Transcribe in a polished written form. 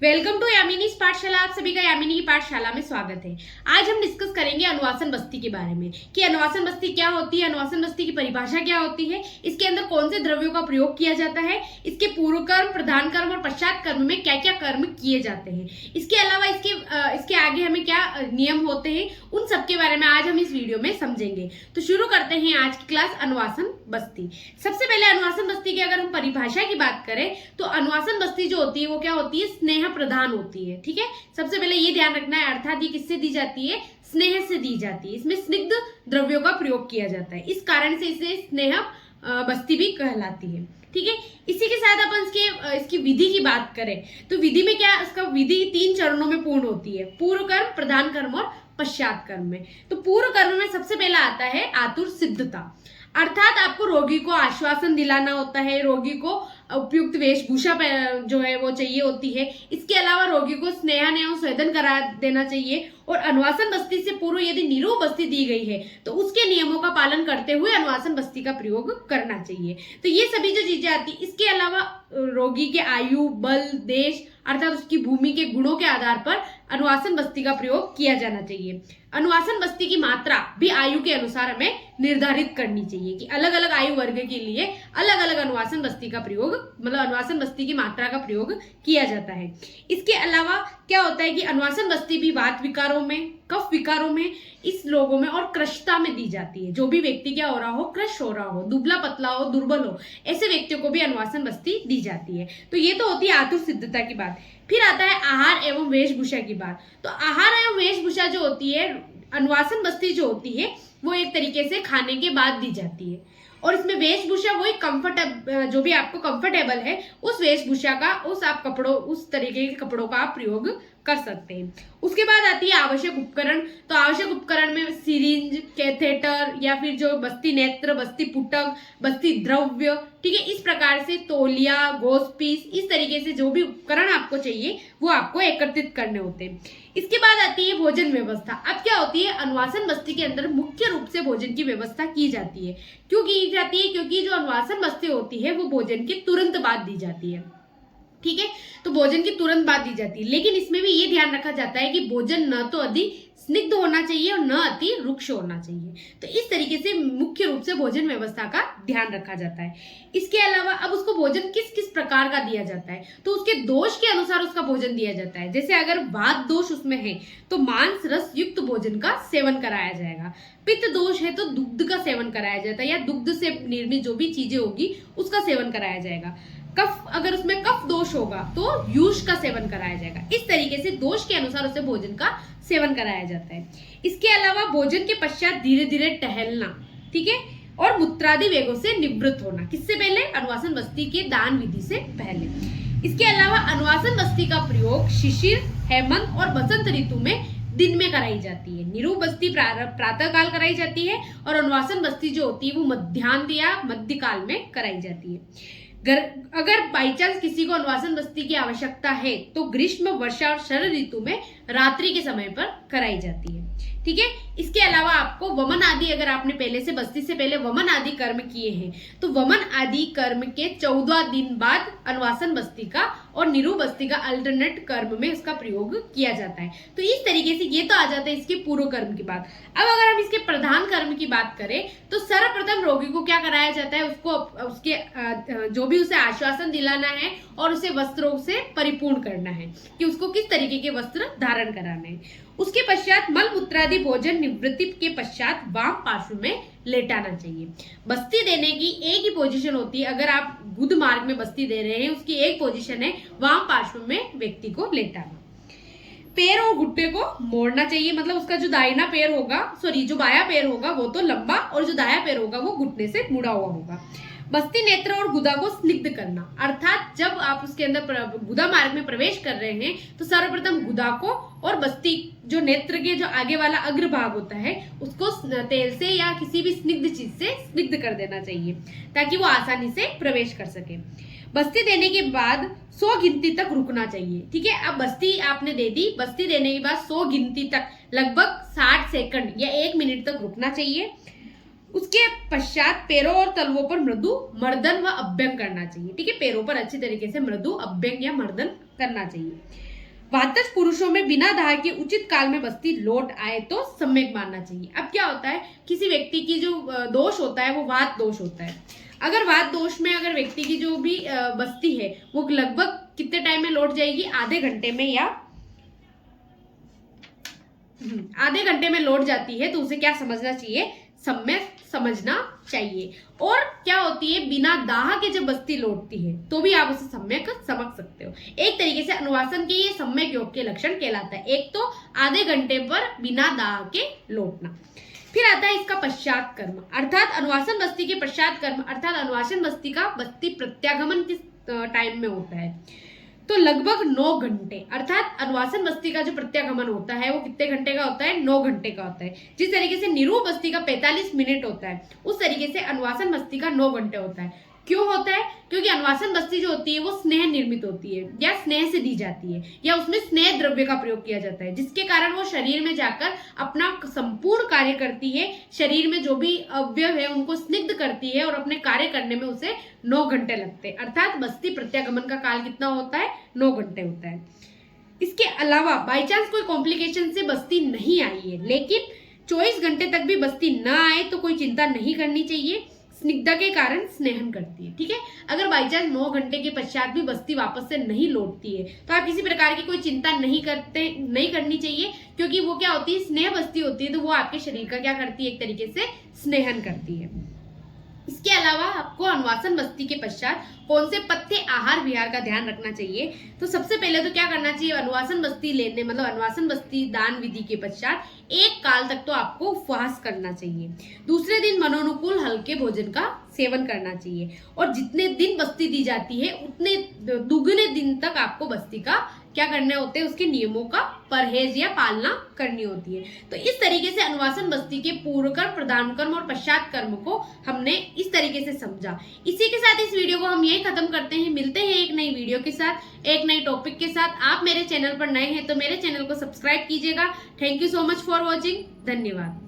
Welcome to यामिनीज पाठशाला। आप सभी का यामिनी की पाठशाला में स्वागत है। आज हम डिस्कस करेंगे अनुवासन बस्ती के बारे में कि अनुवासन बस्ती क्या होती है, अनुवासन बस्ती की परिभाषा क्या होती है, इसके अंदर कौन से द्रव्यों का प्रयोग किया जाता है, इसके पूर्व कर्म, प्रधान कर्म और पश्चात कर्म में क्या क्या कर्म किए जाते हैं, इसके अलावा इसके आगे हमें क्या नियम होते हैं, उन सब के बारे में आज हम इस वीडियो में समझेंगे। तो शुरू करते हैं आज की क्लास अनुवासन बस्ती। सबसे पहले अनुवासन बस्ती की अगर हम परिभाषा की बात करें तो अनुवासन बस्ती जो होती है वो क्या होती है, स्नेह प्रधान होती है। ठीक है, सबसे पहले ये ध्यान रखना है, अर्थात ये किससे दी जाती है, स्नेह से दी जाती है। इसमें स्निग्ध द्रव्यों का प्रयोग किया जाता है, इस कारण से इसे स्नेह बस्ती भी कहलाती है। ठीक है, इसी के साथ अपन इसकी विधि की बात करें तो विधि में क्या, इसका विधि 3 चरणों में पूर्ण होती है, पूर्व कर्म, प्रधान कर्म और पश्चात कर्म में। तो पूर्व कर्म में सबसे पहला आता है आतुर सिद्धता, अर्थात आपको रोगी को आश्वासन दिलाना होता है, रोगी को उपयुक्त वेशभूषा जो है वो चाहिए होती है। इसके अलावा रोगी को स्नेह एवं स्वेदन करा देना चाहिए और अनुवासन बस्ती से पूर्व यदि निरूप बस्ती दी गई है तो उसके नियमों का पालन करते हुए अनुवासन बस्ती का प्रयोग करना चाहिए। तो ये सभी जो चीजें आती, इसके अलावा रोगी के आयु, बल, देश अर्थात उसकी भूमि के गुणों के आधार पर अनुवासन बस्ती का प्रयोग किया जाना चाहिए। अनुवासन बस्ती की मात्रा भी आयु के अनुसार हमें निर्धारित करनी चाहिए कि अलग अलग आयु वर्ग के लिए अलग अलग अनुवासन बस्ती का प्रयोग, मतलब अनुवासन बस्ती की मात्रा का प्रयोग किया जाता है। इसके अलावा क्या होता है कि अनुवासन बस्ती भी वात विकारों में, कफ विकारों में, इस लोगों में और कृशता में दी जाती है। जो भी व्यक्ति क्या हो रहा हो, कृश हो रहा हो, दुबला पतला हो, दुर्बल हो, ऐसे व्यक्तियों को भी अनुवासन बस्ती दी जाती है। तो ये तो होती है आतुर सिद्धता की बात। फिर आता है आहार एवं वेशभूषा की बात। तो आहार एवं वेशभूषा जो होती है, अनुवासन बस्ती जो होती है वो एक तरीके से खाने के बाद दी जाती है और इसमें वेशभूषा वही कंफर्टेबल, जो भी आपको कंफर्टेबल है उस वेशभूषा का, उस तरीके के कपड़ों का आप प्रयोग कर सकते हैं। उसके बाद आती है आवश्यक उपकरण। तो आवश्यक उपकरण में सिरिंज, कैथेटर या फिर जो बस्ती नेत्र, बस्ती पुटक, बस्ती द्रव्य, ठीक है, इस प्रकार से तौलिया, गोसपीस, इस तरीके से जो भी उपकरण आपको चाहिए वो आपको एकत्रित करने होते हैं। इसके बाद आती है भोजन व्यवस्था। अब क्या होती है, अनुवासन बस्ती के अंदर मुख्य रूप से भोजन की व्यवस्था की जाती है। क्यों की जाती है? क्योंकि जो अनुवासन बस्ती होती है वो भोजन के तुरंत बाद दी जाती है। ठीक है, तो भोजन की तुरंत बाद दी जाती है, लेकिन इसमें भी ये ध्यान रखा जाता है कि भोजन न तो अधिक स्निग्ध होना चाहिए और न अति रुक्ष होना चाहिए। तो इस तरीके से मुख्य रूप से भोजन व्यवस्था का ध्यान रखा जाता है। इसके अलावा अब उसको भोजन किस किस प्रकार का दिया जाता है, तो उसके दोष के अनुसार उसका भोजन दिया जाता है। जैसे अगर वात दोष उसमें है तो मांस रस युक्त भोजन का सेवन कराया जाएगा, पित्त दोष है तो दुग्ध का सेवन कराया जाता है या दुग्ध से निर्मित जो भी चीजें होगी उसका सेवन कराया जाएगा। कफ, अगर उसमें कफ दोष होगा तो यूष का सेवन कराया जाएगा। इस तरीके से दोष के अनुसार उसे भोजन का सेवन कराया जाता है। इसके अलावा भोजन के पश्चात धीरे धीरे टहलना, ठीक है, और मूत्रादि वेगों से निवृत्त होना, किससे पहले, अनुवासन बस्ती के दान विधि से पहले। इसके अलावा अनुवासन बस्ती का प्रयोग शिशिर, हेमंत और बसंत ऋतु में दिन में कराई जाती है। निरूप बस्ती प्रातः काल कराई जाती है और अनुवासन बस्ती जो होती है वो मध्याह्न या मध्य काल में कराई जाती है। अगर बाई चांस किसी को अनुवासन बस्ती की आवश्यकता है तो ग्रीष्म, वर्षा और शरद ऋतु में रात्रि के समय पर कराई जाती है। ठीक है, इसके अलावा आपको वमन आदि, अगर आपने पहले से बस्ती से पहले वमन आदि कर्म किए हैं तो वमन आदि कर्म के 14 दिन बाद अनुवासन बस्ती का और निरूप बस्ती का अल्टरनेट कर्म में इसका प्रयोग किया जाता है। तो इस तरीके से ये तो आ जाता है इसके पूर्व कर्म की बात। अब अगर हम इसके प्रधान कर्म की बात करें तो सर्वप्रथम रोगी को क्या कराया जाता है, उसको उसके जो भी उसे आश्वासन दिलाना है और उसे वस्त्रों से परिपूर्ण करना है कि उसको किस तरीके के वस्त्र धारण कराना है। उसके पश्चात मल मूत्रादि भोजन निवृत्ति के पश्चात वाम पार्श्व में लेटाना चाहिए। बस्ती देने की एक ही पोजीशन होती है, अगर आप गुद मार्ग में बस्ती दे रहे हैं उसकी एक पोजीशन है वाम पार्श्व में व्यक्ति को लेटाना। पैर और घुट्टे को मोड़ना चाहिए, मतलब उसका जो दाहिना पैर होगा, जो बाया पैर होगा वो तो लंबा और जो दाया पैर होगा वो घुटने से मुड़ा हुआ होगा। बस्ती नेत्र और गुदा को स्निग्ध करना, अर्थात जब आप उसके अंदर गुदा मार्ग में प्रवेश कर रहे हैं तो सर्वप्रथम गुदा को और बस्ती जो नेत्र के जो आगे वाला अग्र भाग होता है उसको तेल से या किसी भी स्निग्ध चीज से स्निग्ध कर देना चाहिए ताकि वो आसानी से प्रवेश कर सके। बस्ती देने के बाद 100 गिनती तक रुकना चाहिए। ठीक है, अब बस्ती आपने दे दी, बस्ती देने के बाद 100 गिनती तक लगभग 60 सेकंड या 1 मिनट तक रुकना चाहिए। उसके पश्चात पैरों और तलवों पर मृदु मर्दन व अभ्यंग करना चाहिए। ठीक है, पैरों पर अच्छी तरीके से मृदु अभ्यंग या मर्दन करना चाहिए। वातज पुरुषों में बिना दाह के उचित काल में बस्ती लौट आए तो सम्यक मानना चाहिए। अब क्या होता है, किसी व्यक्ति की जो दोष होता है वो वात दोष होता है। अगर वात दोष में अगर व्यक्ति की जो भी बस्ती है वो लगभग कितने टाइम में लौट जाएगी, आधे घंटे में या आधे घंटे में लौट जाती है, तो उसे क्या समझना चाहिए, सम्यक समझना चाहिए। और क्या होती है, बिना दाह के जब बस्ती लौटती है तो भी आप उसे सम्यक समझ सकते हो। एक तरीके से अनुवासन के ये सम्यक योग के लक्षण कहलाता है। एक तो आधे घंटे पर बिना दाह के लौटना। फिर आता है इसका पश्चात कर्म, अर्थात अनुवासन बस्ती के पश्चात कर्म, अर्थात अनुवासन बस्ती का बस्ती प्रत्यागमन किस टाइम में होता है, तो लगभग 9 घंटे, अर्थात अनुवासन बस्ती का जो प्रत्यागमन होता है वो कितने घंटे का होता है, 9 घंटे का होता है। जिस तरीके से निरूप बस्ती का 45 मिनट होता है, उस तरीके से अनुवासन बस्ती का 9 घंटे होता है। क्यों होता है, क्योंकि अनुवासन बस्ती जो होती है वो स्नेह निर्मित होती है या स्नेह से दी जाती है, या उसमें स्नेह द्रव्य का प्रयोग किया जाता है, जिसके कारण वो शरीर में जाकर अपना संपूर्ण कार्य करती है। शरीर में जो भी अवयव है उनको स्निग्ध करती है और अपने कार्य करने में उसे 9 घंटे लगते हैं। अर्थात बस्ती प्रत्यागमन का काल कितना होता है, 9 घंटे होता है। इसके अलावा बाई चांस कोई कॉम्प्लिकेशन से बस्ती नहीं आई है, लेकिन 24 घंटे तक भी बस्ती ना आए तो कोई चिंता नहीं करनी चाहिए, स्निग्धता के कारण स्नेहन करती है। ठीक है, अगर बाई चांस 9 घंटे के पश्चात भी बस्ती वापस से नहीं लौटती है तो आप किसी प्रकार की कोई चिंता नहीं करनी चाहिए, क्योंकि वो क्या होती है, स्नेह बस्ती होती है, तो वो आपके शरीर का क्या करती है, एक तरीके से स्नेहन करती है। इसके अलावा आपको अनुवासन बस्ती के पश्चात कौन से पथ्य आहार विहार का ध्यान रखना चाहिए, तो सबसे पहले तो क्या करना चाहिए, अनुवासन बस्ती लेने मतलब अनुवासन बस्ती दान विधि के पश्चात एक काल तक तो आपको उपवास करना चाहिए। दूसरे दिन मनोनुकूल हल्के भोजन का सेवन करना चाहिए, और जितने दिन बस्ती दी जाती है उतने दुगने दिन तक आपको बस्ती का क्या करने होते हैं, उसके नियमों का परहेज या पालना करनी होती है। तो इस तरीके से अनुवासन बस्ती के पूर्व कर्म, प्रधान कर्म और पश्चात कर्म को हमने इस तरीके से समझा। इसी के साथ इस वीडियो को हम यही खत्म करते हैं। मिलते हैं एक नई वीडियो के साथ, एक नई टॉपिक के साथ। आप मेरे चैनल पर नए हैं तो मेरे चैनल को सब्सक्राइब कीजिएगा। Thank you so much for watching. धन्यवाद।